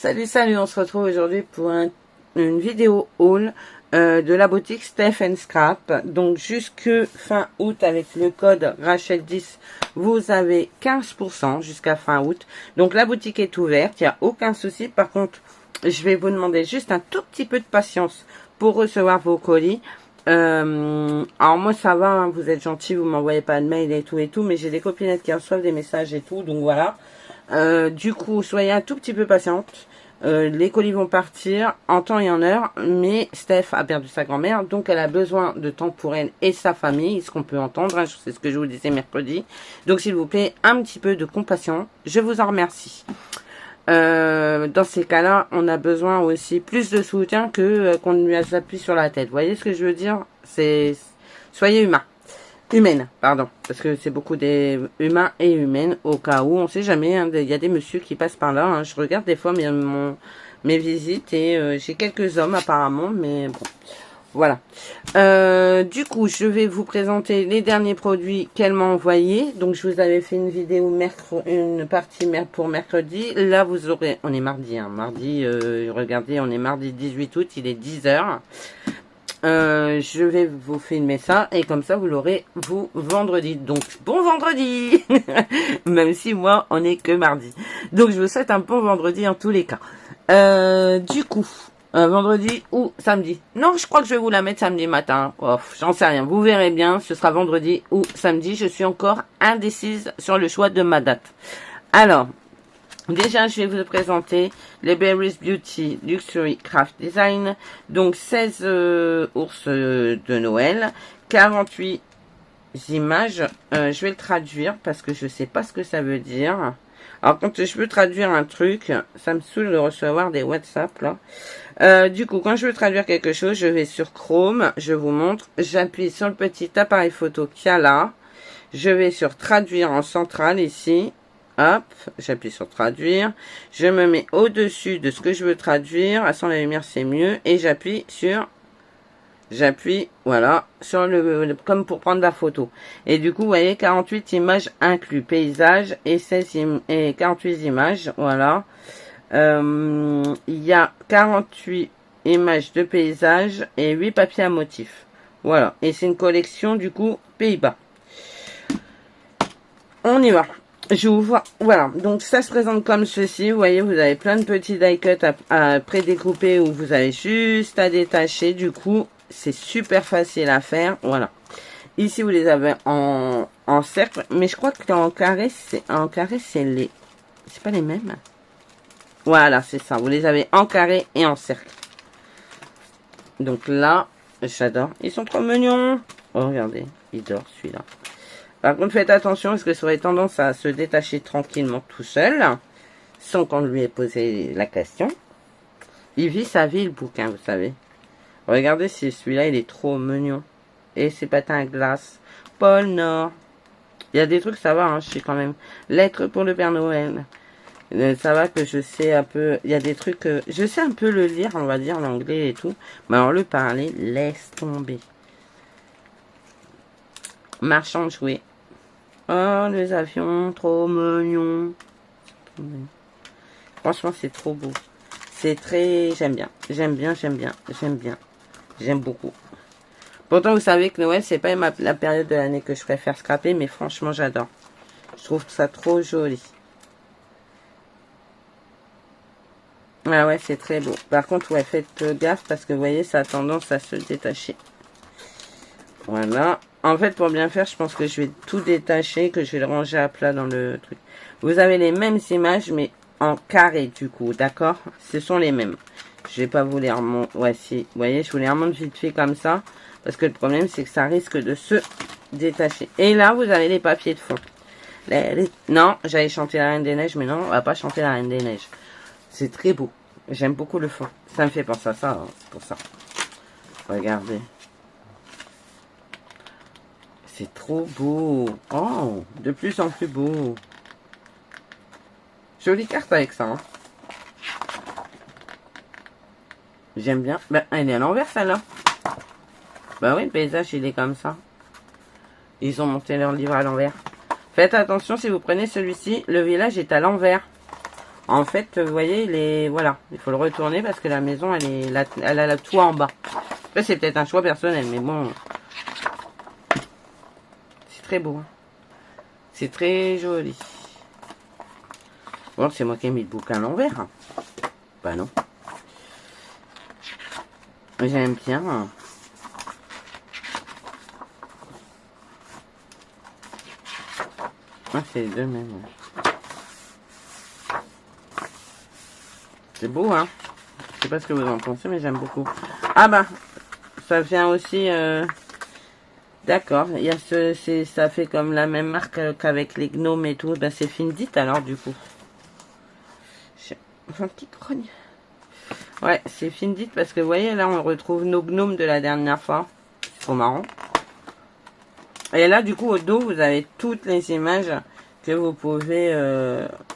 Salut, salut, on se retrouve aujourd'hui pour une vidéo haul de la boutique Steph & Scrap. Donc jusque fin août avec le code Rachel10, vous avez 15% jusqu'à fin août. Donc la boutique est ouverte, il n'y a aucun souci. Par contre, je vais vous demander juste un tout petit peu de patience pour recevoir vos colis. Alors moi ça va, hein, vous êtes gentils, vous m'envoyez pas de mail et tout, mais j'ai des copinettes qui reçoivent des messages et tout, donc voilà. Du coup, soyez un tout petit peu patiente. Les colis vont partir en temps et en heure, mais Steph a perdu sa grand-mère, donc elle a besoin de temps pour elle et sa famille, ce qu'on peut entendre, hein, c'est ce que je vous disais mercredi. Donc s'il vous plaît, un petit peu de compassion, je vous en remercie. Dans ces cas-là, on a besoin aussi plus de soutien que qu'on lui appuie sur la tête. Vous voyez ce que je veux dire? C'est soyez humaine, pardon, parce que c'est beaucoup des humains et humaines au cas où, on sait jamais, hein, il y a des messieurs qui passent par là, hein, je regarde des fois mes visites et j'ai quelques hommes apparemment, mais bon, voilà. Du coup, je vais vous présenter les derniers produits qu'elle m'a envoyés. Donc, je vous avais fait une vidéo une partie pour mercredi. Là, vous aurez, on est mardi, hein, regardez, on est mardi 18 août, il est 10h. Je vais vous filmer ça et comme ça vous l'aurez vous vendredi. Donc bon vendredi. Même si moi on est que mardi. Donc je vous souhaite un bon vendredi en tous les cas. Du coup, vendredi ou samedi. Non, je crois que je vais vous la mettre samedi matin. Oh, j'en sais rien. Vous verrez bien. Ce sera vendredi ou samedi. Je suis encore indécise sur le choix de ma date. Alors. Déjà, je vais vous présenter les Berries Beauty Luxury Craft Design. Donc, 16 ours de Noël, 48 images. Je vais le traduire parce que je sais pas ce que ça veut dire. Alors, quand je veux traduire un truc, ça me saoule de recevoir des WhatsApp, là. Du coup, quand je veux traduire quelque chose, je vais sur Chrome, je vous montre. J'appuie sur le petit appareil photo qu'il y a là. Je vais sur Traduire en centrale, ici. Hop, j'appuie sur traduire, je me mets au-dessus de ce que je veux traduire, à sans la lumière c'est mieux, et j'appuie, voilà, sur comme pour prendre la photo. Et du coup, vous voyez, 48 images inclus, paysage, et 48 images, voilà. Il y a 48 images de paysage et 8 papiers à motifs. Voilà, et c'est une collection, du coup, Pays-Bas. On y va. Je vous vois, voilà, donc ça se présente comme ceci, vous voyez, vous avez plein de petits die cuts à pré-découper où vous avez juste à détacher, du coup, c'est super facile à faire, voilà. Ici, vous les avez en cercle, mais je crois qu'en carré, c'est pas les mêmes. Voilà, c'est ça, vous les avez en carré et en cercle. Donc là, j'adore, ils sont trop mignons. Oh, regardez, il dort celui-là. Par contre, faites attention parce que ça aurait tendance à se détacher tranquillement tout seul, sans qu'on lui ait posé la question. Il vit sa vie, le bouquin, vous savez. Regardez si celui-là, il est trop mignon. Et ses patins à glace. Pôle Nord. Il y a des trucs, ça va, hein, je sais quand même. Lettre pour le Père Noël. Ça va que je sais un peu... Il y a des trucs... je sais un peu le lire, on va dire, l'anglais et tout. Mais alors le parler, laisse tomber. Marchand de jouets. Oh, les avions, trop mignons. Franchement, c'est trop beau. C'est très... J'aime bien. J'aime beaucoup. Pourtant, vous savez que Noël, c'est pas la période de l'année que je préfère scraper, mais franchement, j'adore. Je trouve ça trop joli. Ah ouais, c'est très beau. Par contre, ouais, faites gaffe parce que vous voyez, ça a tendance à se détacher. Voilà. En fait, pour bien faire, je pense que je vais tout détacher, que je vais le ranger à plat dans le truc. Vous avez les mêmes images, mais en carré, du coup, d'accord? Ce sont les mêmes. Je vais pas vous les remonter. Ouais, si. Vous voyez, je vous les remonte vite fait comme ça. Parce que le problème, c'est que ça risque de se détacher. Et là, vous avez les papiers de fond. Non, j'allais chanter la Reine des Neiges, mais non, on va pas chanter la Reine des Neiges. C'est très beau. J'aime beaucoup le fond. Ça me fait penser à ça, hein, c'est pour ça. Regardez. C'est trop beau. Oh, de plus en plus beau. Jolie carte avec ça. Hein. J'aime bien. Ben, elle est à l'envers, celle-là. Ben oui, le paysage, il est comme ça. Ils ont monté leur livre à l'envers. Faites attention, si vous prenez celui-ci, le village est à l'envers. En fait, vous voyez, voilà, il faut le retourner parce que la maison, elle a la toit en bas. Après, c'est peut-être un choix personnel, mais bon, c'est très beau. Hein. C'est très joli. Bon, c'est moi qui ai mis le bouquin à l'envers. Hein. Bah non. J'aime bien. Ah, c'est les deux mêmes. C'est beau, hein. Je sais pas ce que vous en pensez, mais j'aime beaucoup. Ah bah, ça vient aussi... D'accord, il y a ça fait comme la même marque qu'avec les gnomes et tout. Ben, c'est Findit alors, du coup. Un petit grogne. Ouais, c'est Findit parce que vous voyez, là, on retrouve nos gnomes de la dernière fois. C'est trop marrant. Et là, du coup, au dos, vous avez toutes les images que vous pouvez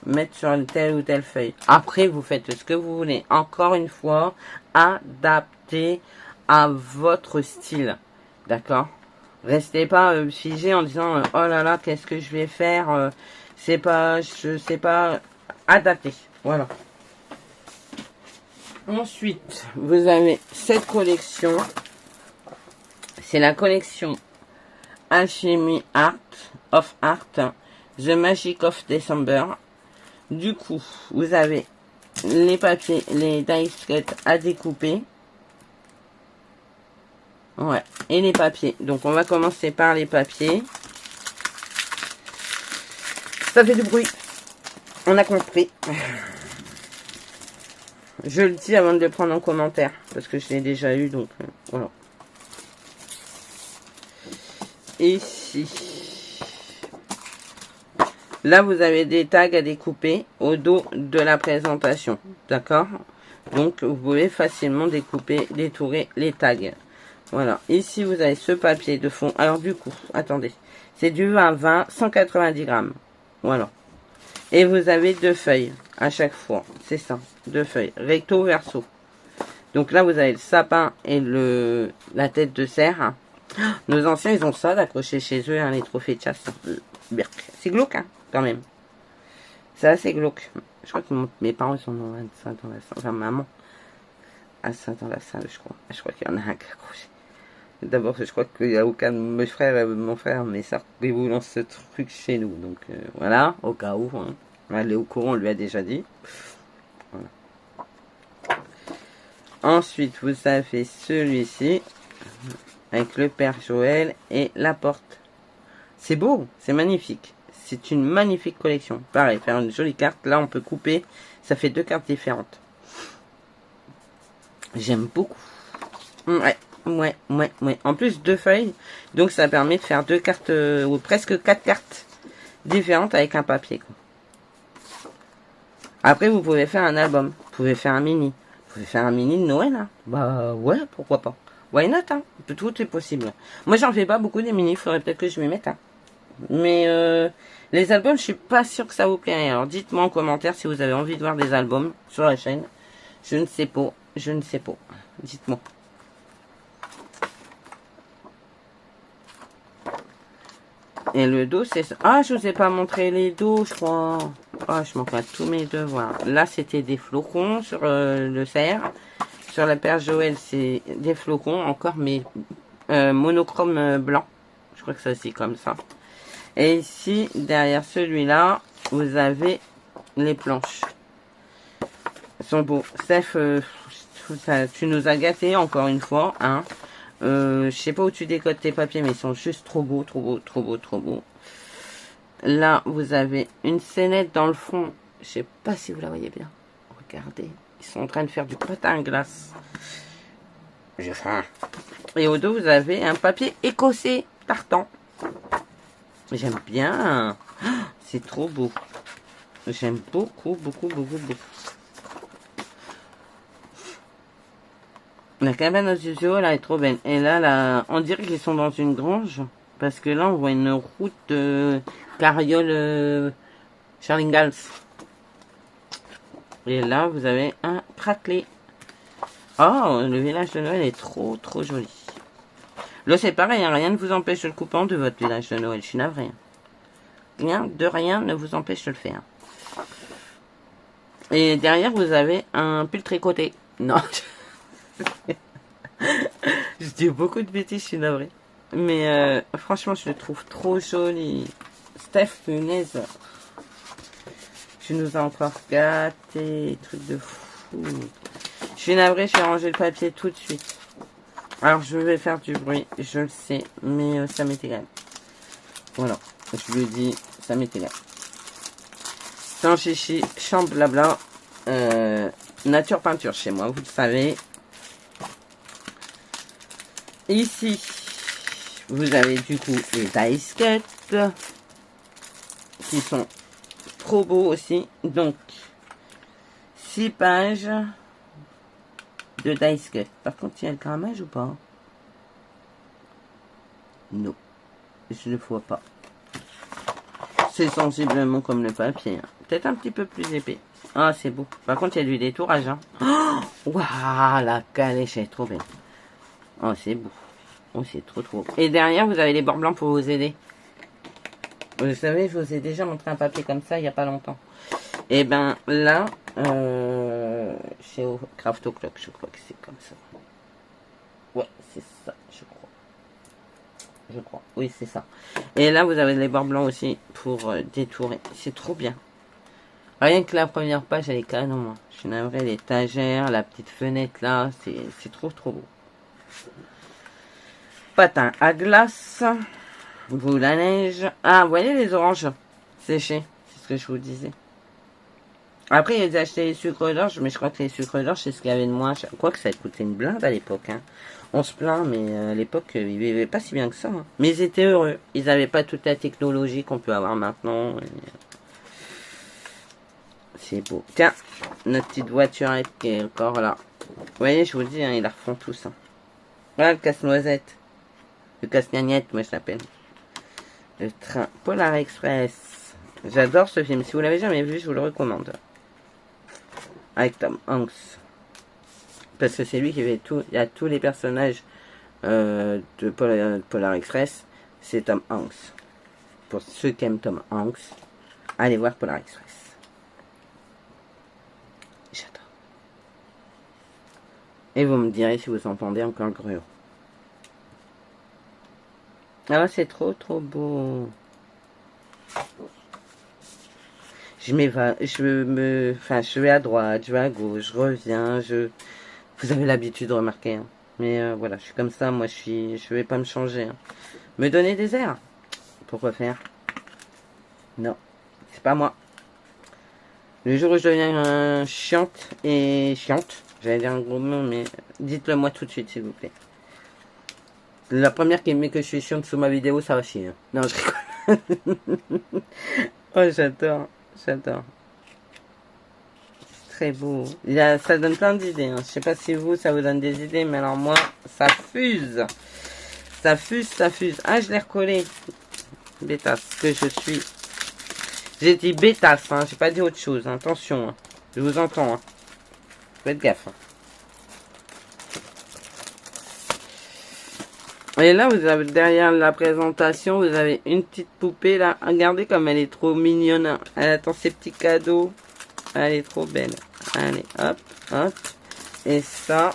mettre sur telle ou telle feuille. Après, vous faites ce que vous voulez. Encore une fois, adapté à votre style. D'accord? Restez pas figé en disant oh là là, qu'est-ce que je vais faire? C'est pas, je sais pas. Adapté. Voilà. Ensuite, vous avez cette collection. C'est la collection Alchemy Art of Art, The Magic of December. Du coup, vous avez les papiers, les dice cut à découper. Ouais, et les papiers. Donc, on va commencer par les papiers. Ça fait du bruit. On a compris. Je le dis avant de le prendre en commentaire, parce que je l'ai déjà eu, donc voilà. Ici. Là, vous avez des tags à découper au dos de la présentation. D'accord? Donc, vous pouvez facilement découper, détourer les tags. Voilà. Ici, vous avez ce papier de fond. Alors, du coup, attendez. C'est du 20-20, 190 grammes. Voilà. Et vous avez deux feuilles à chaque fois. C'est ça. Deux feuilles. Recto, verso. Donc là, vous avez le sapin et la tête de cerf. Nos anciens, ils ont ça d'accrocher chez eux, hein, les trophées de chasse. C'est glauque, hein, quand même. C'est assez glauque. Je crois que mes parents, ils sont dans ça dans la salle. Enfin, maman a ça dans la salle, je crois. Je crois qu'il y en a un qui a accroché. D'abord, je crois qu'il n'y a aucun de mes frères, mon frère, mes sœurs, qui vous lance ce truc chez nous. Donc, voilà, au cas où. Hein. Elle est au courant, on lui a déjà dit. Voilà. Ensuite, vous avez celui-ci, avec le Père Joël et la porte. C'est beau, c'est magnifique. C'est une magnifique collection. Pareil, faire une jolie carte. Là, on peut couper. Ça fait deux cartes différentes. J'aime beaucoup. Ouais. En plus, deux feuilles. Donc, ça permet de faire deux cartes, ou presque quatre cartes différentes avec un papier. Quoi. Après, vous pouvez faire un album. Vous pouvez faire un mini. Vous pouvez faire un mini de Noël. Hein. Bah, ouais, pourquoi pas. Why not, hein. Tout est possible. Moi, j'en fais pas beaucoup des mini. Il faudrait peut-être que je m'y mette. Hein. Mais, les albums, je suis pas sûre que ça vous plairait. Alors, dites-moi en commentaire si vous avez envie de voir des albums sur la chaîne. Je ne sais pas. Dites-moi. Et le dos, c'est ça. Ah, je vous ai pas montré les dos, je crois. Ah, je manque à tous mes devoirs. Là, c'était des flocons sur le cerf. Sur la Père Joël, c'est des flocons, encore, mais monochrome blanc. Je crois que c'est aussi comme ça. Et ici, derrière celui-là, vous avez les planches. Elles sont beaux. Steph, tu nous as gâtés encore une fois, hein. Je sais pas où tu décodes tes papiers, mais ils sont juste trop beaux. Là, vous avez une scénette dans le fond. Je sais pas si vous la voyez bien. Regardez, ils sont en train de faire du patin à glace. J'ai faim. Et au dos, vous avez un papier écossais tartan. J'aime bien. C'est trop beau. J'aime beaucoup. La cabane aux oiseaux, là, est trop belle. Et là, on dirait qu'ils sont dans une grange. Parce que là, on voit une route de carriole Charlingals. Et là, vous avez un craquelé. Oh, le village de Noël est trop joli. Là, c'est pareil, hein, rien ne vous empêche de le couper en deux, votre village de Noël. Je suis navré. Rien ne vous empêche de le faire. Et derrière, vous avez un pull tricoté. Non. Je dis beaucoup de bêtises, je suis navrée. Mais franchement, je le trouve trop joli. Steph, punaise. Tu nous as encore gâté. Truc de fou. Je suis navrée, je vais ranger le papier tout de suite. Alors, je vais faire du bruit, je le sais. Mais ça m'est égal. Voilà. Je le dis, ça m'est égal. Sans chichi, champ blabla. Nature peinture chez moi, vous le savez. Ici, vous avez du coup les dice cuts qui sont trop beaux aussi. Donc, 6 pages de dice cut. Par contre, il y a le grammage ou pas? Non, je ne le vois pas. C'est sensiblement comme le papier. Hein. Peut-être un petit peu plus épais. Ah, c'est beau. Par contre, il y a du détourage. Hein. Oh, waouh, la calèche est trop belle. Oh, c'est beau. Oh, c'est trop trop beau. Et derrière, vous avez les bords blancs pour vous aider. Vous savez, je vous ai déjà montré un papier comme ça il n'y a pas longtemps. Et ben là, chez Craft O'Clock, je crois que c'est comme ça. Ouais, c'est ça, je crois. Je crois. Oui, c'est ça. Et là, vous avez les bords blancs aussi pour détourer. C'est trop bien. Rien que la première page, elle est canon. Je suis navrée, l'étagère, la petite fenêtre là, c'est trop trop beau. Patin à glace. Boule à neige. Ah, vous voyez les oranges séchées. C'est ce que je vous disais. Après, ils ont acheté les sucres d'orge, mais je crois que les sucres d'orge, c'est ce qu'il y avait de moins. Quoi que ça coûtait une blinde à l'époque. Hein. On se plaint, mais à l'époque, ils vivaient pas si bien que ça. Hein. Mais ils étaient heureux. Ils n'avaient pas toute la technologie qu'on peut avoir maintenant. C'est beau. Tiens, notre petite voiturette qui est encore là. Vous voyez, je vous dis, hein, ils la refont tous. Hein. Voilà le casse-noisette. Le casse-gagnette, moi je l'appelle. Le train Polar Express. J'adore ce film. Si vous l'avez jamais vu, je vous le recommande. Avec Tom Hanks. Parce que c'est lui qui fait tout. Il y a tous les personnages de Polar Express. C'est Tom Hanks. Pour ceux qui aiment Tom Hanks, allez voir Polar Express. J'adore. Et vous me direz si vous entendez encore le gruau. Ah, c'est trop trop beau. Je vais à droite, je vais à gauche, je reviens, vous avez l'habitude de remarquer, hein. Mais voilà, je suis comme ça, moi je vais pas me changer. Hein. Me donner des airs. Pourquoi faire? Non, c'est pas moi. Le jour où je deviens chiante, j'allais dire un gros mot, mais dites-le moi tout de suite, s'il vous plaît. La première qui met que je suis chiante sous ma vidéo, ça va chier. Hein. Non, je rigole. Oh, j'adore. J'adore. Très beau. Ça donne plein d'idées. Hein. Je sais pas si vous, ça vous donne des idées, mais alors moi, ça fuse. Ça fuse, ça fuse. Ah, je l'ai recollé. Bêtasse que je suis. J'ai dit bêtasse, hein. J'ai pas dit autre chose. Hein. Attention. Hein. Je vous entends. Hein. Faites gaffe. Hein. Et là, vous avez derrière la présentation, vous avez une petite poupée là. Regardez comme elle est trop mignonne. Elle attend ses petits cadeaux. Elle est trop belle. Allez, hop, hop. Et ça,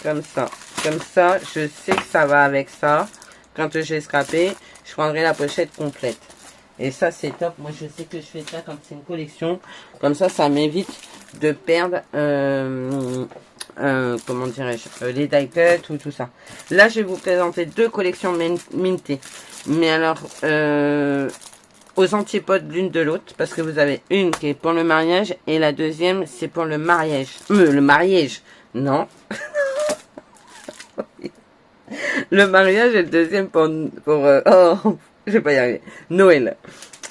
comme ça. Comme ça, je sais que ça va avec ça. Quand j'ai scrappé, je prendrai la pochette complète. Et ça, c'est top. Moi, je sais que je fais ça quand c'est une collection. Comme ça m'évite de perdre... comment dirais-je, les die cuts ou tout ça. Là, je vais vous présenter deux collections mintées. Mais alors, aux antipodes l'une de l'autre, parce que vous avez une qui est pour le mariage et la deuxième, c'est pour le mariage. Le mariage, non. Le mariage et le deuxième pour oh, je vais pas y arriver. Noël.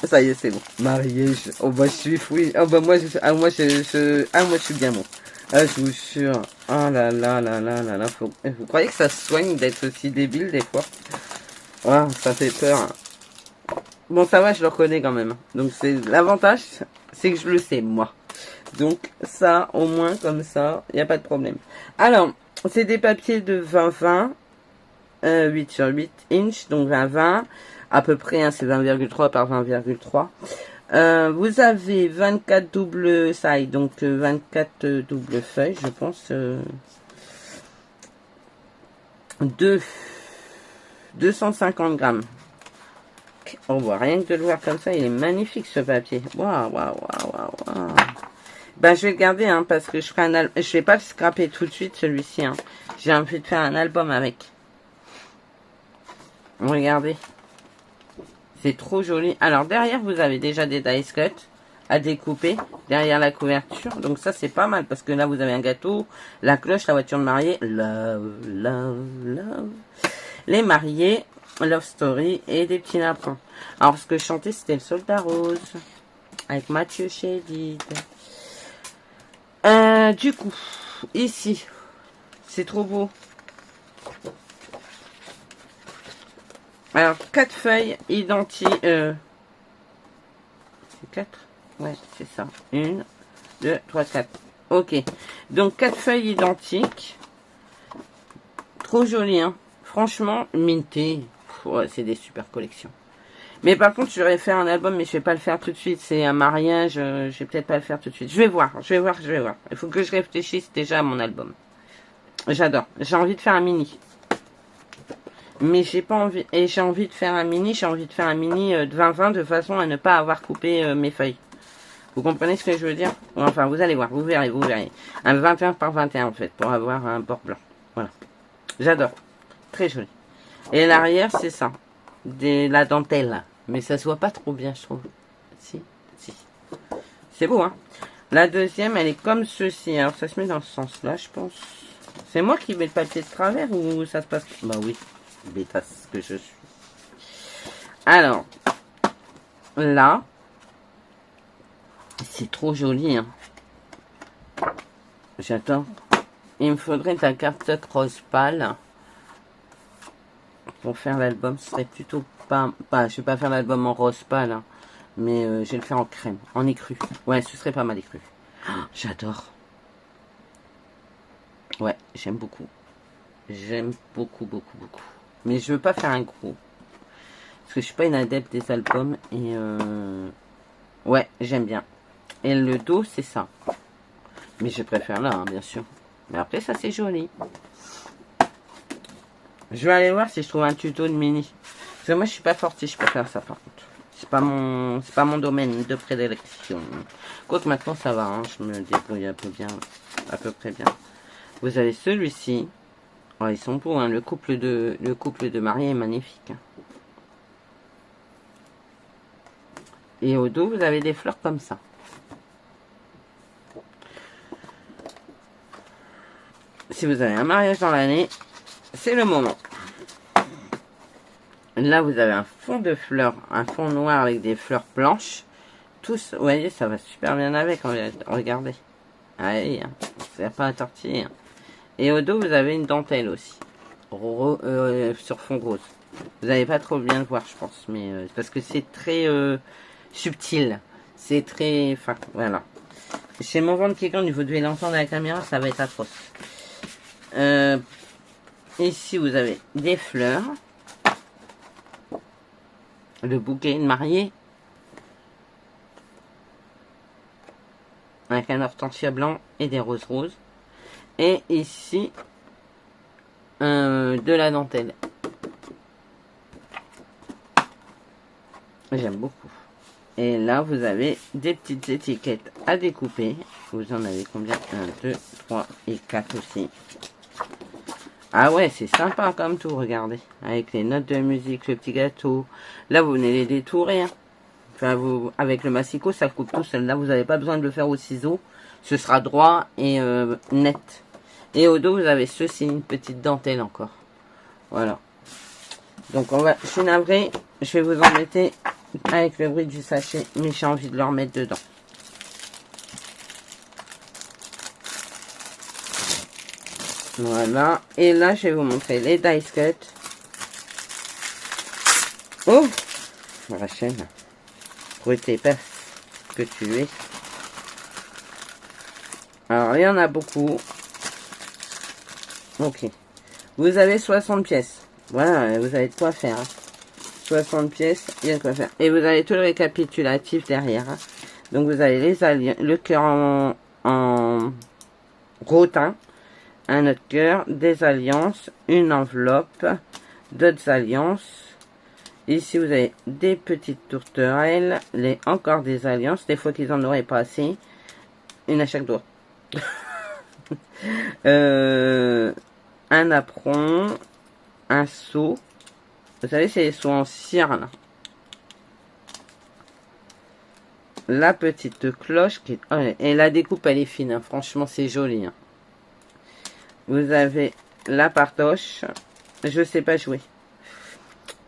Ça y est, c'est bon. Mariage. Oh, bah, je suis fouille. Oh, bah, moi, moi, je suis bien bon. Ah, je vous jure. Oh là là là là là là. Vous croyez que ça se soigne d'être aussi débile des fois? Oh, ça fait peur. Bon, ça va, je le reconnais quand même. Donc, c'est l'avantage, c'est que je le sais, moi. Donc, ça, au moins, comme ça, il n'y a pas de problème. Alors, c'est des papiers de 20-20, 8 sur 8 inch, donc 20-20. À peu près, hein, c'est 20,3 par 20,3. Vous avez 24 doubles sides, donc 24 doubles feuilles, je pense. 250 grammes. On voit rien que de le voir comme ça, il est magnifique ce papier. Waouh, waouh, waouh, waouh, waouh. Ben, je vais le garder, hein, parce que je ferai un album. Je vais pas le scraper tout de suite, celui-ci, hein. J'ai envie de faire un album avec. Regardez. C'est trop joli. Alors, derrière, vous avez déjà des dice cut à découper derrière la couverture. Donc, ça, c'est pas mal, parce que là, vous avez un gâteau, la cloche, la voiture de mariée. Love, love, love. Les mariés, love story et des petits lapins. Alors, ce que je chantais, c'était le soldat rose. Avec Mathieu Chédid. Du coup, ici, c'est trop beau. Alors, 4 feuilles identiques. C'est 4? Ouais, c'est ça. 1, 2, 3, 4. Ok. Donc, 4 feuilles identiques. Trop joli, hein. Franchement, minté. Ouais, c'est des super collections. Mais par contre, j'aurais fait un album, mais je vais pas le faire tout de suite. C'est un mariage, je vais peut-être pas le faire tout de suite. Je vais voir. Il faut que je réfléchisse déjà à mon album. J'adore. J'ai envie de faire un mini. Mais j'ai pas envie. Et j'ai envie de faire un mini. J'ai envie de faire un mini de 20-20 de façon à ne pas avoir coupé mes feuilles. Vous comprenez ce que je veux dire? Enfin, vous allez voir. Vous verrez, vous verrez. Un 21 par 21 en fait, pour avoir un bord blanc. Voilà. J'adore. Très joli. Et l'arrière, c'est ça. La dentelle. Mais ça se voit pas trop bien, je trouve. Si, si. C'est beau, hein. La deuxième, elle est comme ceci. Alors, ça se met dans ce sens-là, je pense. C'est moi qui mets le papier de travers ou ça se passe? Bah oui, bêtasse que je suis. Alors, là, c'est trop joli, hein. J'adore. Il me faudrait de la carte rose pâle. Pour faire l'album, ce serait plutôt pas, je vais pas faire l'album en rose pâle, hein, mais je vais le faire en crème, en écru. Ouais, ce serait pas mal écru. Oh, j'adore. Ouais, j'aime beaucoup. J'aime beaucoup, beaucoup, beaucoup. Mais je veux pas faire un gros. Parce que je suis pas une adepte des albums. Et ouais, j'aime bien. Et le dos, c'est ça. Mais je préfère là, hein, bien sûr. Mais après, ça, c'est joli. Je vais aller voir si je trouve un tuto de mini. Parce que moi, je suis pas forte si je peux faire ça, par contre. C'est pas mon domaine de prédilection. Quoique maintenant, ça va, hein, je me débrouille un peu bien, à peu près bien. Vous avez celui-ci. Oh, ils sont beaux, hein. Le couple de mariés est magnifique. Et au dos, vous avez des fleurs comme ça. Si vous avez un mariage dans l'année, c'est le moment. Là, vous avez un fond de fleurs, un fond noir avec des fleurs blanches. Tous, vous voyez, ça va super bien avec. Regardez. Allez, hein, ça sert pas à tortiller. Hein. Et au dos, vous avez une dentelle aussi. Sur fond rose. Vous n'allez pas trop bien le voir, je pense. Mais parce que c'est très subtil. C'est très... Enfin, voilà. Chez mon ventre qui compte, vous devez l'entendre à la caméra, ça va être atroce. Ici, vous avez des fleurs. Le bouquet de mariée. Avec un hortensia blanc et des roses roses. Et ici, de la dentelle. J'aime beaucoup. Et là, vous avez des petites étiquettes à découper. Vous en avez combien? 1, 2, 3 et 4 aussi. Ah ouais, c'est sympa comme tout, regardez. Avec les notes de musique, le petit gâteau. Là, vous venez les détourer. Hein. Enfin, avec le massicot, ça coupe tout seul. Là, vous n'avez pas besoin de le faire au ciseau. Ce sera droit et net. Et au dos, vous avez ceci, une petite dentelle encore. Voilà. Donc, je suis navrée. Je vais vous embêter avec le bruit du sachet. Mais j'ai envie de le remettre dedans. Voilà. Et là, je vais vous montrer les dice cut. Oh, Rachel, brute épaisse que tu es. Alors, il y en a beaucoup. Ok. Vous avez 60 pièces. Voilà, vous avez de quoi faire. Hein. 60 pièces, il y a de quoi faire. Et vous avez tout le récapitulatif derrière. Hein. Donc vous avez les le cœur en rotin, un autre cœur, des alliances, une enveloppe, d'autres alliances. Ici vous avez des petites tourterelles, encore des alliances, des fois qu'ils en auraient pas assez. Une à chaque doigt. Un apron, un seau. Vous savez, c'est les seaux en cire, là. La petite cloche. Qui... Oh, et la découpe, elle est fine. Hein. Franchement, c'est joli. Hein. Vous avez la partoche. Je sais pas jouer.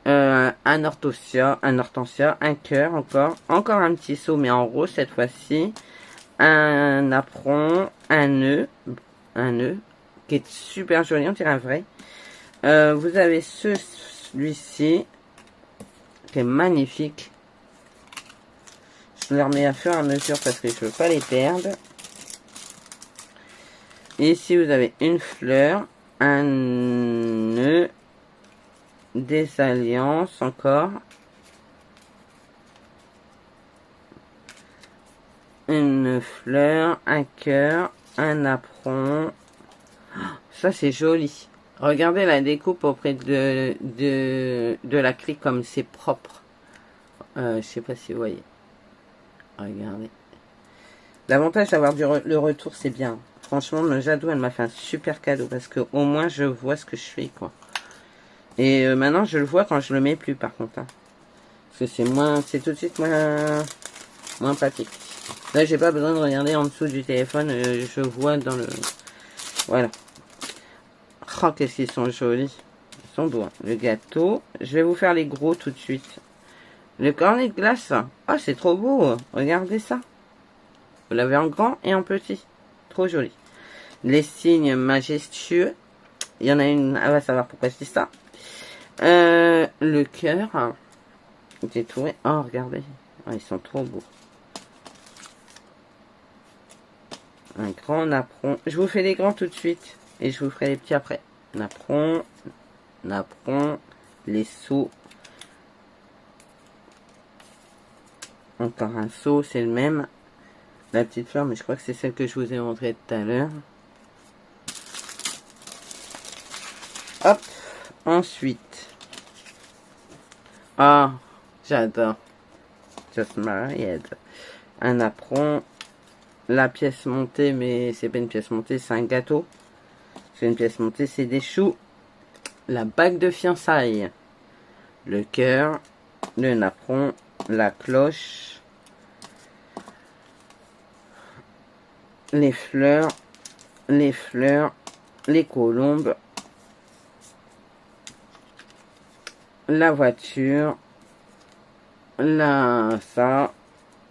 Un hortensia, un cœur encore. Encore un petit seau, mais en rose cette fois-ci. Un apron, un nœud, qui est super joli, on dirait un vrai. Vous avez celui-ci, qui est magnifique. Je les remets à fur et à mesure parce que je veux pas les perdre. Ici, vous avez une fleur, un nœud, des alliances encore. Une fleur, un cœur, un apron. Ça, c'est joli. Regardez la découpe auprès de la clé comme c'est propre. Je sais pas si vous voyez. Regardez. L'avantage d'avoir le retour, c'est bien. Franchement, Jadou, elle m'a fait un super cadeau parce que au moins, je vois ce que je fais, quoi. Et maintenant, je le vois quand je le mets plus, par contre. Hein. Parce que c'est tout de suite moins pratique. Là, j'ai pas besoin de regarder en dessous du téléphone. Je vois dans le... Voilà. Oh, qu'est-ce qu'ils sont jolis. Ils sont beaux. Hein. Le gâteau. Je vais vous faire les gros tout de suite. Le cornet de glace. Oh, c'est trop beau. Regardez ça. Vous l'avez en grand et en petit. Trop joli. Les signes majestueux. Il y en a une. Elle va savoir pourquoi je dis ça. Le cœur. J'ai trouvé. Oh, regardez. Oh, ils sont trop beaux. Un grand apron. Je vous fais les grands tout de suite. Et je vous ferai les petits après. Napron. Les seaux. Encore un seau, c'est le même. La petite fleur, mais je crois que c'est celle que je vous ai montrée tout à l'heure. Hop. Ensuite. Ah, j'adore. Just married. Un apron. La pièce montée, mais c'est pas une pièce montée, c'est un gâteau. C'est une pièce montée, c'est des choux. La bague de fiançailles. Le cœur. Le napperon. La cloche. Les fleurs. Les colombes. La voiture. Ça.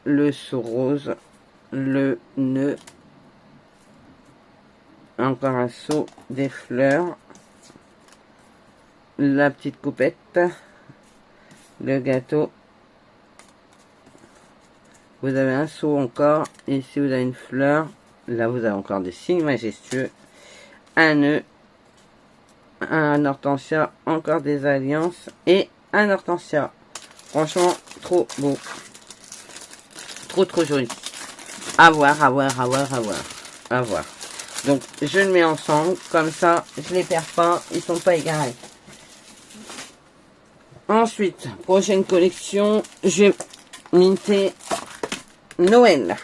Le seau rose. Le nœud. Encore un seau, des fleurs. La petite coupette. Le gâteau. Vous avez un seau encore. Ici, vous avez une fleur. Là, vous avez encore des signes majestueux. Un nœud. Un hortensia. Encore des alliances. Et un hortensia. Franchement, trop beau. Trop joli. À voir. Donc, je le mets ensemble. Comme ça, je les perds pas. Ils sont pas égarés. Ensuite, prochaine collection. Je vais minter Noël.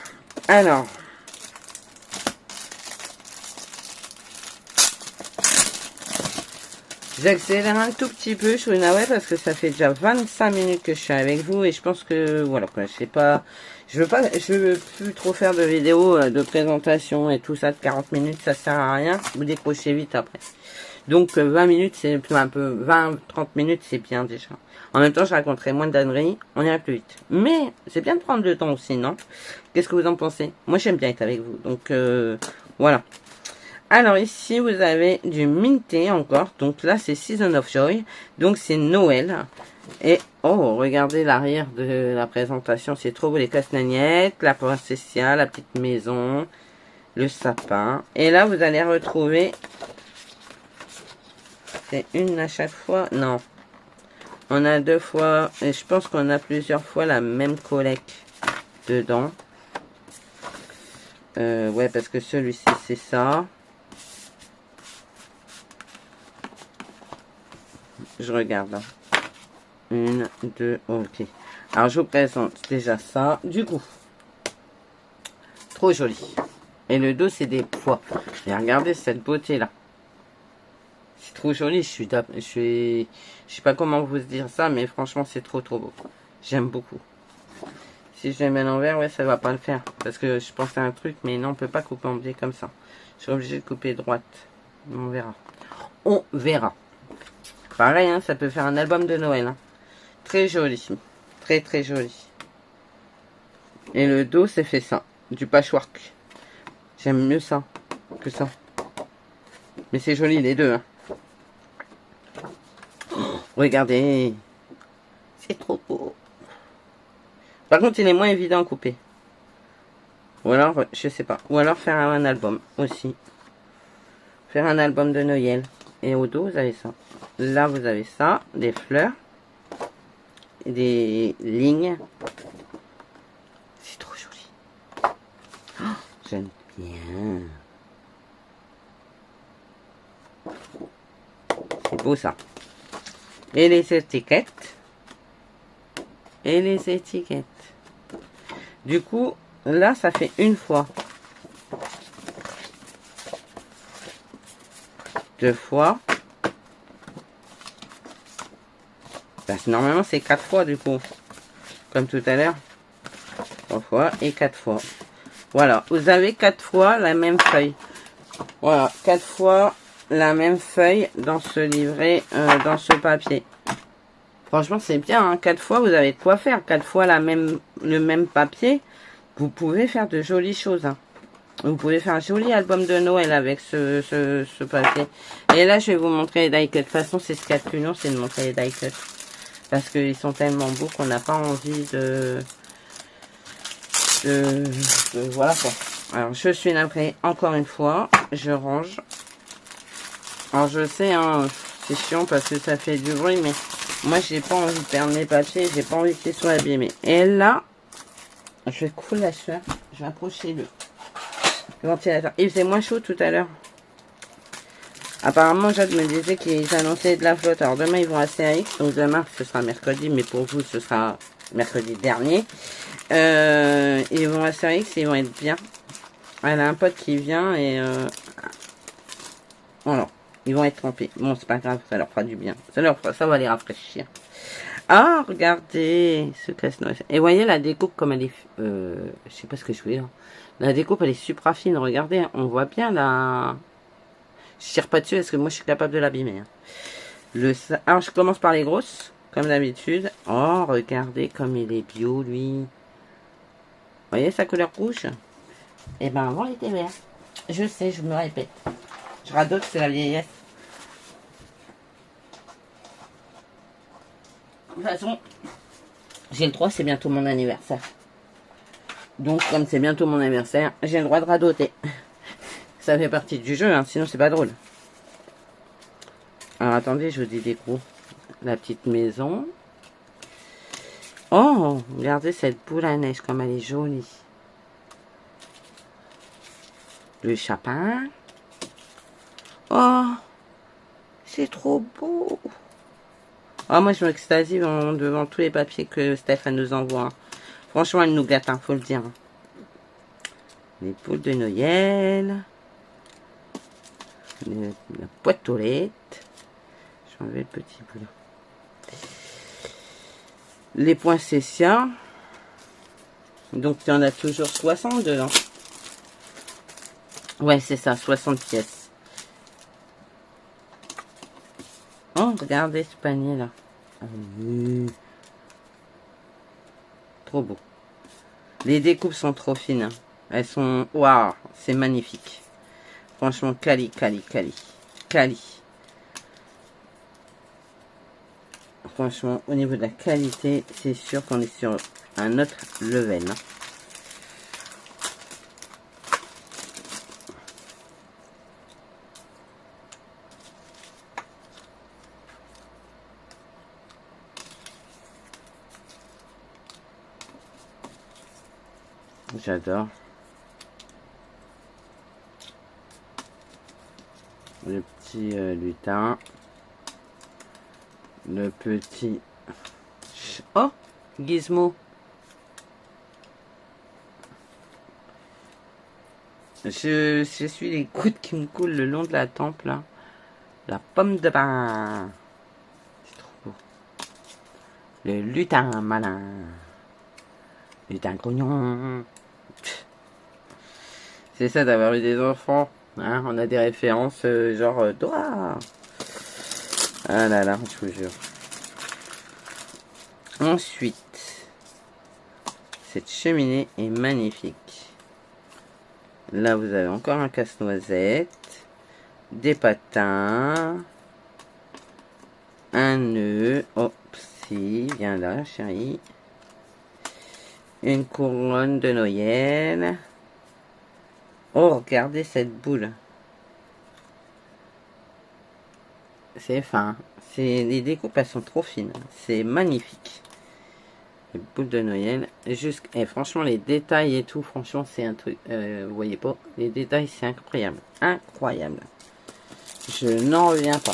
Alors. J'accélère un tout petit peu, je suis navrée parce que ça fait déjà 25 minutes que je suis avec vous et je pense que voilà quoi, je veux plus trop faire de vidéos de présentation et tout ça de 40 minutes, ça sert à rien, vous décrochez vite après. Donc 20 minutes c'est un peu 20-30 minutes c'est bien déjà. En même temps je raconterai moins d'âneries, on ira plus vite. Mais c'est bien de prendre le temps aussi, non? Qu'est-ce que vous en pensez? Moi j'aime bien être avec vous, donc voilà. Alors ici vous avez du minté encore, donc là c'est Season of Joy, donc c'est Noël. Et oh regardez l'arrière de la présentation, c'est trop beau, les castanagnettes, la princessia, la petite maison, le sapin. Et là vous allez retrouver, c'est une à chaque fois, non, On a 2 fois, et je pense qu'on a plusieurs fois la même collecte dedans. Ouais, parce que celui-ci, c'est ça. Je regarde là. 1, 2, ok. Alors, je vous présente déjà ça. Du coup, trop joli. Et le dos, c'est des pois. Et regardez cette beauté-là. C'est trop joli. Je sais pas comment vous dire ça, mais franchement, c'est trop beau. J'aime beaucoup. Si je les mets à l'envers, ouais, ça va pas le faire. Parce que je pensais à un truc, mais non, on peut pas couper en biais comme ça. Je suis obligé de couper droite. On verra. On verra. Pareil, hein, ça peut faire un album de Noël. Hein. Très joli. Très joli. Et le dos, c'est fait ça. Du patchwork. J'aime mieux ça que ça. Mais c'est joli les deux. Hein. Oh, regardez. C'est trop beau. Par contre, il est moins évident à couper. Ou alors, je sais pas. Ou alors faire un album aussi. Faire un album de Noël. Et au dos, vous avez ça. Là, vous avez ça. Des fleurs. Des lignes. C'est trop joli. Oh, j'aime bien. C'est beau ça. Et les étiquettes. Et les étiquettes. Du coup, là, ça fait une fois. 2 fois. Parce que normalement, c'est 4 fois du coup. Comme tout à l'heure. 3 fois et 4 fois. Voilà. Vous avez 4 fois la même feuille. Voilà. 4 fois la même feuille dans ce livret, dans ce papier. Franchement, c'est bien. Hein. 4 fois, vous avez de quoi faire. 4 fois le même papier. Vous pouvez faire de jolies choses. Hein. Vous pouvez faire un joli album de Noël avec ce papier. Et là, je vais vous montrer les die cut. De toute façon, c'est ce qu'il y a de plus long, c'est de montrer les die cut. Parce qu'ils sont tellement beaux qu'on n'a pas envie voilà quoi. Alors, je suis navrée encore une fois. Je range. Alors, je sais, hein, c'est chiant parce que ça fait du bruit, mais moi, j'ai pas envie de perdre mes papiers. J'ai pas envie qu'ils soient abîmés. Et là, je vais couler la sueur. Je vais approcher le ventilateur. Il faisait moins chaud tout à l'heure. Apparemment, Jade me disait qu'ils annonçaient de la flotte. Alors, demain, ils vont à CAX. Donc, demain, ce sera mercredi. Mais pour vous, ce sera mercredi dernier. Ils vont à CAX. Ils vont être bien. Elle a un pote qui vient et... voilà. Ils vont être trempés. Bon, c'est pas grave. Ça leur fera du bien. Ça va les rafraîchir. Ah, regardez ce casse-noix. Et voyez la découpe comme elle est... je sais pas ce que je voulais. Hein. La découpe, elle est super fine. Regardez, on voit bien la... Je tire pas dessus parce que moi, je suis capable de l'abîmer. Hein. Alors, je commence par les grosses, comme d'habitude. Oh, regardez comme il est bio, lui. Vous voyez sa couleur rouge? Eh ben, avant, il était vert. Je sais, je me répète. Je radote, c'est la vieillesse. De toute façon, j'ai le droit, c'est bientôt mon anniversaire. Donc, comme c'est bientôt mon anniversaire, j'ai le droit de radoter. Ça fait partie du jeu, hein, sinon c'est pas drôle. Alors, attendez, je vous dis des gros. La petite maison. Oh, regardez cette boule à neige, comme elle est jolie. Le chapin. Oh, c'est trop beau. Oh, moi, je m'extasie devant tous les papiers que Stéphane nous envoie. Hein. Franchement, elle nous gâte, hein, faut le dire. Les boules de Noël. La boîte aux lettres. Je vais enlever le petit bout là. Les poinsettias. Donc, il y en a toujours 60 dedans. Ouais, c'est ça, 60 pièces. Oh, regardez ce panier là. Ah, oui. Trop beau. Les découpes sont trop fines. Hein. Elles sont... Waouh, c'est magnifique. Franchement, quali. Franchement, au niveau de la qualité, c'est sûr qu'on est sur un autre level. Hein. J'adore. Le petit lutin. Le petit... Oh, Gizmo. Je suis les gouttes qui me coulent le long de la tempe, là. La pomme de pin. C'est trop beau. Le lutin malin. Lutin grognon. C'est ça d'avoir eu des enfants. Hein, on a des références genre Dora. Ah là là, je vous jure. Ensuite, cette cheminée est magnifique. Là, vous avez encore un casse-noisette, des patins, un nœud. Oh, si, viens là, chérie. Une couronne de Noël. Oh, regardez cette boule. C'est fin. Les découpes, elles sont trop fines. C'est magnifique. Les boules de Noël. Et franchement, les détails et tout, franchement, c'est un truc. Vous voyez pas? Les détails, c'est incroyable. Incroyable. Je n'en reviens pas.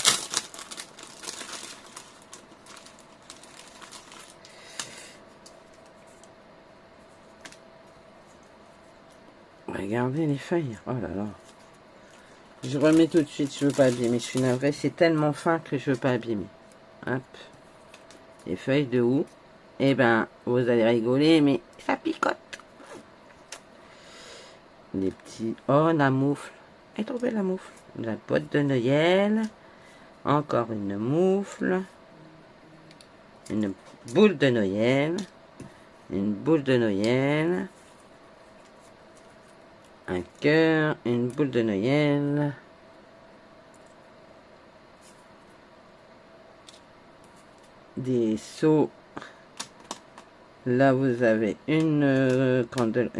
Regardez les feuilles. Oh là là. Je remets tout de suite. Je veux pas abîmer. Je suis navrée. C'est tellement fin que je veux pas abîmer. Hop. Les feuilles de houx. Eh ben, vous allez rigoler, mais ça picote. Les petits... Oh, la moufle. Elle est trop belle, la moufle. La boîte de Noël. Encore une moufle. Une boule de Noël. Une boule de Noël. Un cœur. Une boule de Noël. Des seaux. Là, vous avez une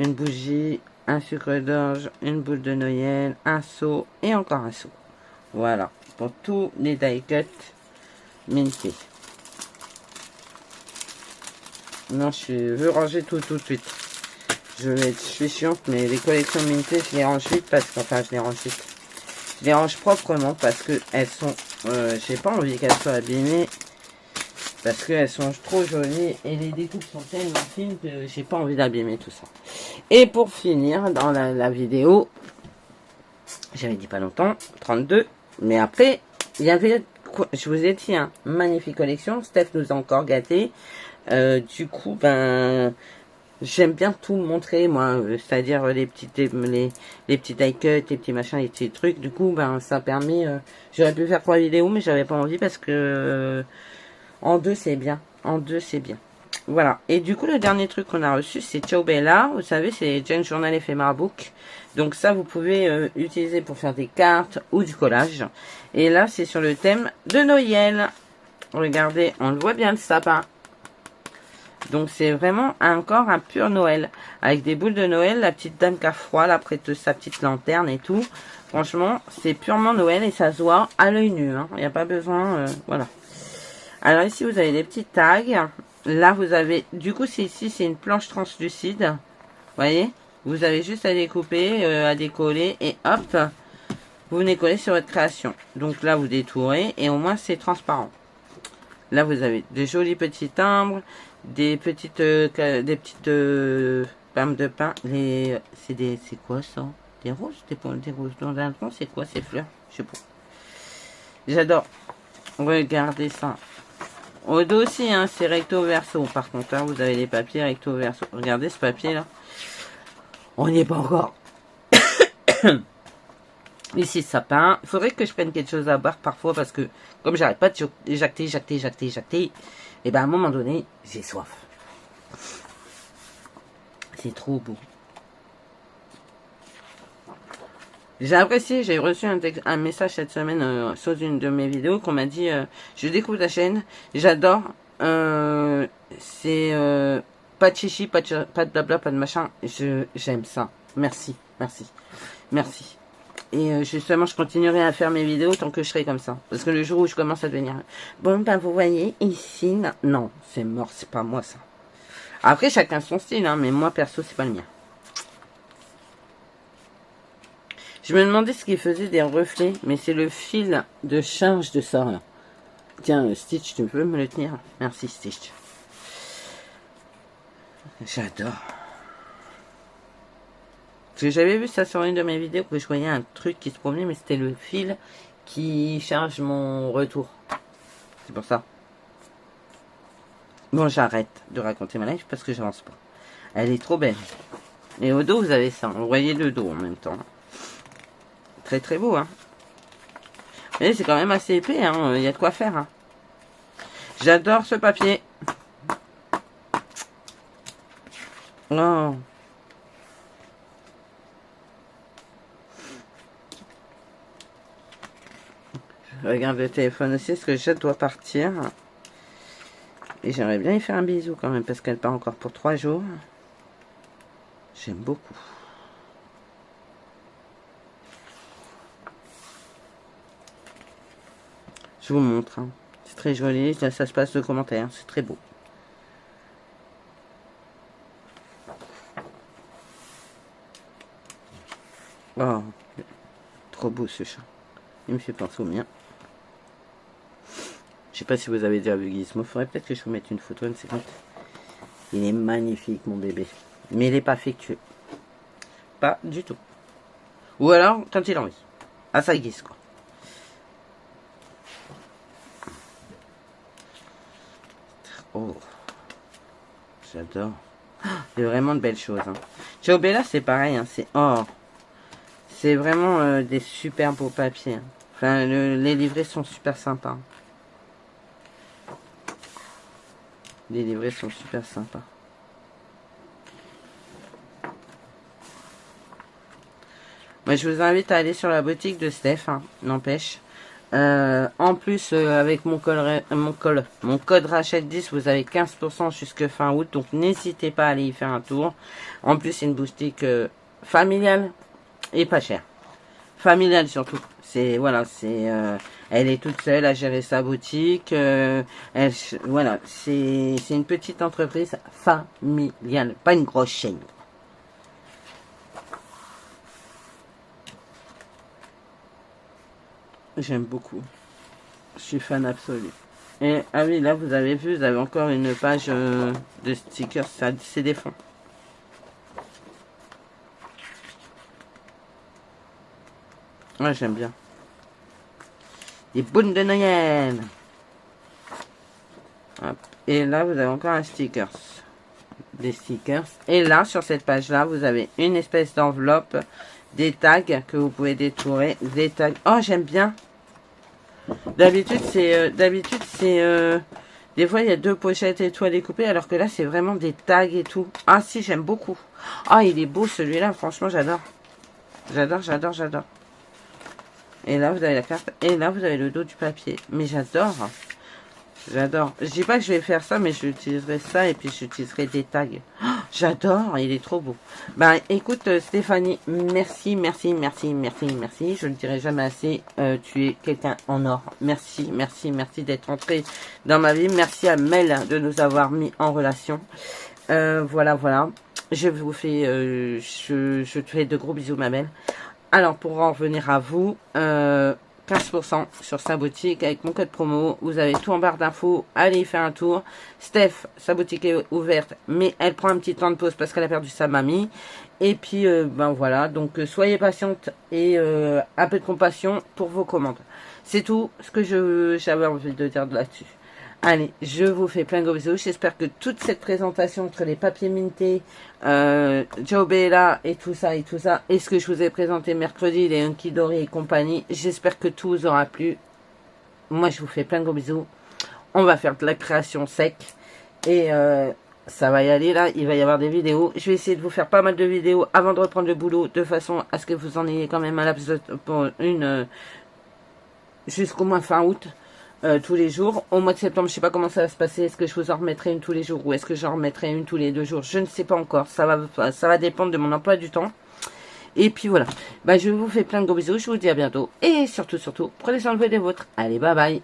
bougie, un sucre d'orge, une boule de Noël, un seau et encore un seau. Voilà, pour tous les die cuts Minty. Non, je veux ranger tout de suite. Je suis chiante, mais les collections Minty, je les range vite parce que, enfin, je les range vite. Je les range proprement parce que elles sont, j'ai pas envie qu'elles soient abîmées. Parce qu'elles sont trop jolies et les découpes sont tellement fines que j'ai pas envie d'abîmer tout ça. Et pour finir dans la vidéo, j'avais dit pas longtemps, 32. Mais après, il y avait, je vous ai dit, hein, magnifique collection. Steph nous a encore gâtés. Du coup, ben, j'aime bien tout montrer, moi. C'est-à-dire les petits die cuts, les petits machins, les petits trucs. Du coup, ben, ça permet, j'aurais pu faire 3 vidéos, mais j'avais pas envie parce que... en 2, c'est bien. En 2, c'est bien. Voilà. Et du coup, le dernier truc qu'on a reçu, c'est Ciao Bella. Vous savez, c'est Jane Journal Ephemera Book. Donc ça, vous pouvez utiliser pour faire des cartes ou du collage. Et là, c'est sur le thème de Noël. Regardez, on le voit bien, le sapin. Donc c'est vraiment encore un pur Noël. Avec des boules de Noël, la petite dame qui a froid, là, près de sa petite lanterne et tout. Franchement, c'est purement Noël et ça se voit à l'œil nu. Hein. Il n'y a pas besoin... voilà. Alors ici, vous avez des petits tags. Là, vous avez... Du coup, ici, c'est une planche translucide. Vous voyez? Vous avez juste à découper, à décoller. Et hop, vous venez coller sur votre création. Donc là, vous détourez. Et au moins, c'est transparent. Là, vous avez des jolis petits timbres. Des petites pommes de pin. C'est quoi ça? Des roses? Des roses dans un tronc? C'est quoi ces fleurs? Je sais pas. J'adore. Regardez ça. Au dos aussi, hein, c'est recto verso. Par contre, là, vous avez les papiers recto verso. Regardez ce papier là. On n'y est pas encore. Ici, sapin. Il faudrait que je prenne quelque chose à boire parfois parce que, comme j'arrête pas d'éjacter, et ben à un moment donné, j'ai soif. C'est trop beau. J'ai apprécié, j'ai reçu un message cette semaine sur une de mes vidéos qu'on m'a dit je découvre ta chaîne, j'adore, c'est pas de chichi, pas de blabla, pas de machin, j'aime ça, merci. Et justement, je continuerai à faire mes vidéos tant que je serai comme ça. Parce que le jour où je commence à devenir... Bon, ben vous voyez, ici... Non, c'est mort, c'est pas moi ça. Après, chacun son style, hein, mais moi, perso, c'est pas le mien. Je me demandais ce qui faisait des reflets, mais c'est le fil de charge de ça, là. Tiens, Stitch, tu peux me le tenir? Merci, Stitch. J'adore. Parce que j'avais vu ça sur une de mes vidéos, que je voyais un truc qui se promenait, mais c'était le fil qui charge mon retour. C'est pour ça. Bon, j'arrête de raconter ma life parce que j'avance pas. Elle est trop belle. Et au dos, vous avez ça. Vous voyez le dos en même temps. Très très beau, hein. Mais c'est quand même assez épais, hein. Il y a de quoi faire, hein. J'adore ce papier. Oh. Je regarde le téléphone aussi parce que je dois partir. Et j'aimerais bien y faire un bisou quand même parce qu'elle part encore pour 3 jours. J'aime beaucoup. Je vous montre. Hein. C'est très joli. Ça se passe de commentaires. C'est très beau. Oh, trop beau ce chat. Il me fait penser au mien. Je sais pas si vous avez déjà vu Gizmo. Faudrait peut-être que je vous mette une photo. Ne sais pas. Il est magnifique, mon bébé. Mais il est pas affectueux. Pas du tout. Ou alors, quand il a envie. Ah, ça guise, quoi. Oh. J'adore. Il y a vraiment de belles choses. Hein. Ciao Bella, c'est pareil. Hein. C'est c'est vraiment des super beaux papiers. Hein. Enfin, les livrets sont super sympas. Les livrets sont super sympas. Moi, je vous invite à aller sur la boutique de Steph, hein, n'empêche. En plus, avec mon code Rachel10, vous avez 15% jusque fin août. Donc, n'hésitez pas à aller y faire un tour. En plus, c'est une boutique familiale et pas chère. Familiale surtout. C'est voilà, elle est toute seule à gérer sa boutique. Voilà, c'est une petite entreprise familiale, pas une grosse chaîne. J'aime beaucoup. Je suis fan absolu. Et ah oui, là vous avez vu, vous avez encore une page de stickers, c'est des fonds. Ouais, j'aime bien. Des boules de Noël. Hop. Et là, vous avez encore un stickers. Des stickers. Et là, sur cette page-là, vous avez une espèce d'enveloppe, des tags que vous pouvez détourer. Des tags. Oh, j'aime bien. D'habitude, des fois, il y a 2 pochettes et tout à découper, alors que là, c'est vraiment des tags et tout. Ah, si, j'aime beaucoup. Ah, il est beau, celui-là. Franchement, j'adore. J'adore, j'adore, j'adore. Et là, vous avez la carte. Et là, vous avez le dos du papier. Mais j'adore. J'adore. Je dis pas que je vais faire ça, mais j'utiliserai ça et puis j'utiliserai des tags. Oh, j'adore. Il est trop beau. Ben, écoute, Stéphanie, merci, merci, merci, merci, merci. Je ne le dirai jamais assez. Tu es quelqu'un en or. Merci, merci, merci d'être entrée dans ma vie. Merci à Mel de nous avoir mis en relation. Voilà, voilà. Je vous fais, je te fais de gros bisous, ma belle. Alors, pour en revenir à vous, 15% sur sa boutique avec mon code promo. Vous avez tout en barre d'infos. Allez y faire un tour. Steph, sa boutique est ouverte, mais elle prend un petit temps de pause parce qu'elle a perdu sa mamie. Et puis, ben voilà. Donc, soyez patiente et un peu de compassion pour vos commandes. C'est tout ce que j'avais envie de dire là-dessus. Allez, je vous fais plein de gros bisous. J'espère que toute cette présentation entre les papiers mintés, Ciao Bella et tout ça, et ce que je vous ai présenté mercredi, les Hunky Dory et compagnie, j'espère que tout vous aura plu. Moi, je vous fais plein de gros bisous. On va faire de la création sec. Et ça va y aller là, il va y avoir des vidéos. Je vais essayer de vous faire pas mal de vidéos avant de reprendre le boulot, de façon à ce que vous en ayez quand même un laps pour une jusqu'au moins fin août. Tous les jours. Au mois de septembre, je sais pas comment ça va se passer. Est-ce que je vous en remettrai une tous les jours ou est-ce que j'en remettrai une tous les 2 jours? Je ne sais pas encore. Ça va dépendre de mon emploi du temps. Et puis voilà. Bah, je vous fais plein de gros bisous. Je vous dis à bientôt. Et surtout, prenez soin de vous et des vôtres. Allez, bye bye.